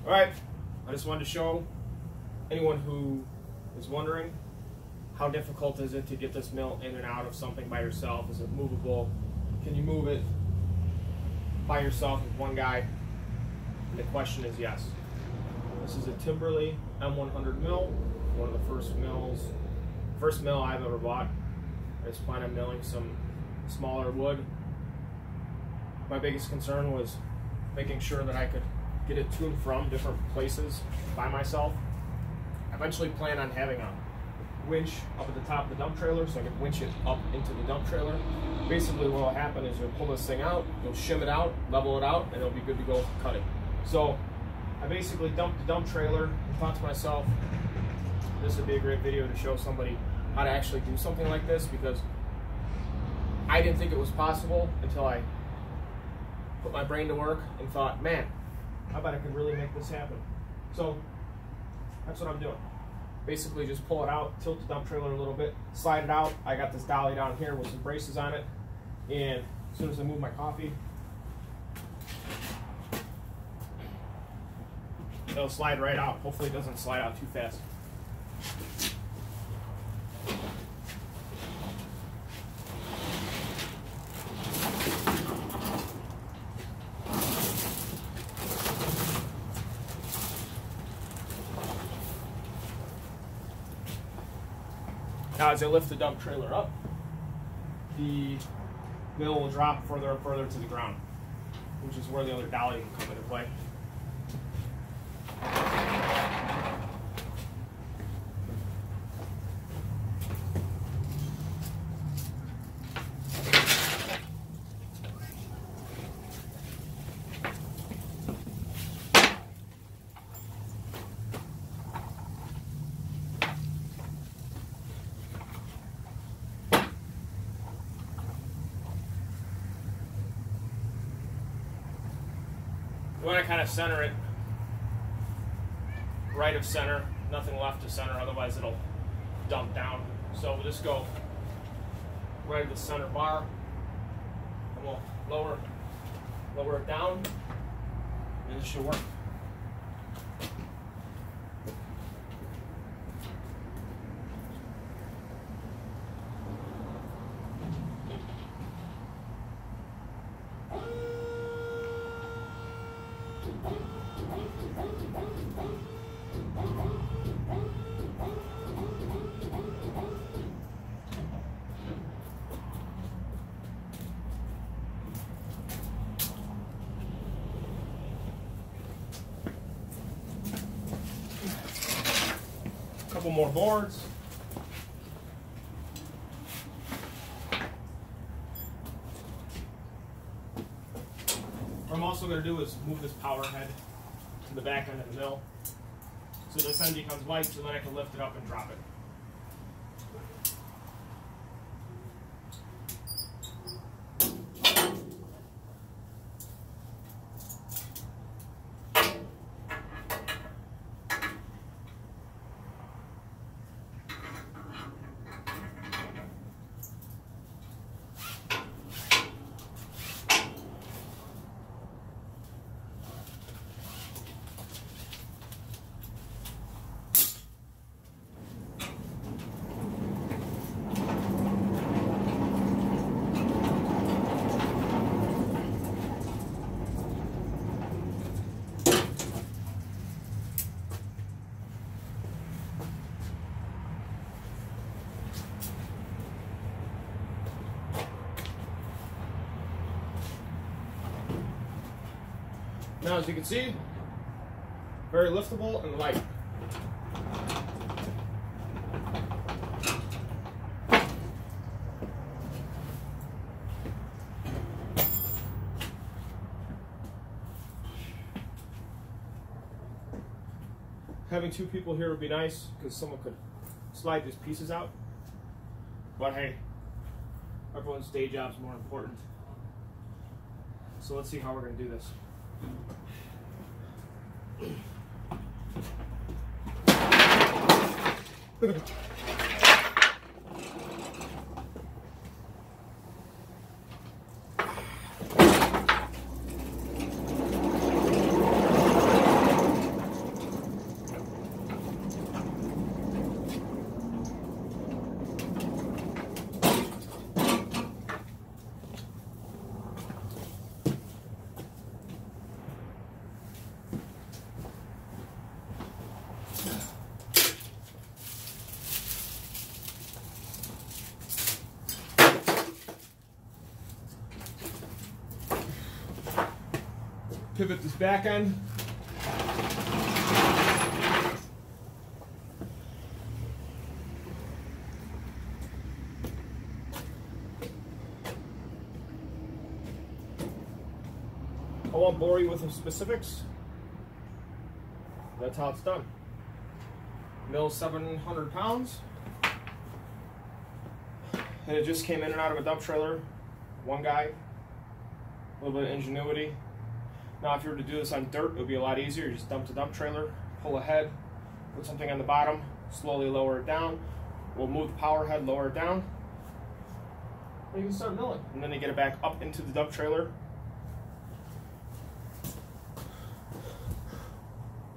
Alright, I just wanted to show anyone who is wondering, how difficult is it to get this mill in and out of something by yourself? Is it movable? Can you move it by yourself with one guy? And the question is yes. This is a Timbery m100 mill, one of the first mill I've ever bought. I just plan on milling some smaller wood. My biggest concern was making sure that I could get it to and from different places by myself. I eventually plan on having a winch up at the top of the dump trailer so I can winch it up into the dump trailer. Basically what will happen is you'll pull this thing out, you'll shim it out, level it out, and it'll be good to go for cutting. So I basically dumped the dump trailer and thought to myself, this would be a great video to show somebody how to actually do something like this, because I didn't think it was possible until I put my brain to work and thought, man, I bet I could really make this happen. So that's what I'm doing. Basically just pull it out, tilt the dump trailer a little bit, slide it out. I got this dolly down here with some braces on it, and as soon as I move my coffee, it'll slide right out. Hopefully it doesn't slide out too fast. Now as I lift the dump trailer up, the mill will drop further and further to the ground, which is where the other dolly can come into play. You want to kind of center it right of center, nothing left to center, otherwise it'll dump down. So we'll just go right at the center bar, and we'll lower it down, and this should work. Couple more boards. What I'm also going to do is move this power head to the back end of the mill so this end becomes light, so then I can lift it up and drop it. Now, as you can see, very liftable and light. Having two people here would be nice because someone could slide these pieces out. But hey, everyone's day job is more important. So let's see how we're going to do this. pivot this back end. I won't bore you with the specifics. That's how it's done. Mill's 700 pounds. And it just came in and out of a dump trailer. One guy. A little bit of ingenuity. Now if you were to do this on dirt, it would be a lot easier. You just dump the dump trailer, pull ahead, put something on the bottom, slowly lower it down. We'll move the power head, lower it down. And you can start milling. And then you get it back up into the dump trailer.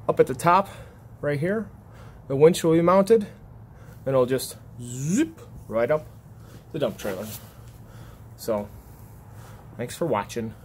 Up at the top, right here, the winch will be mounted, and it'll just zip right up the dump trailer. So, thanks for watching.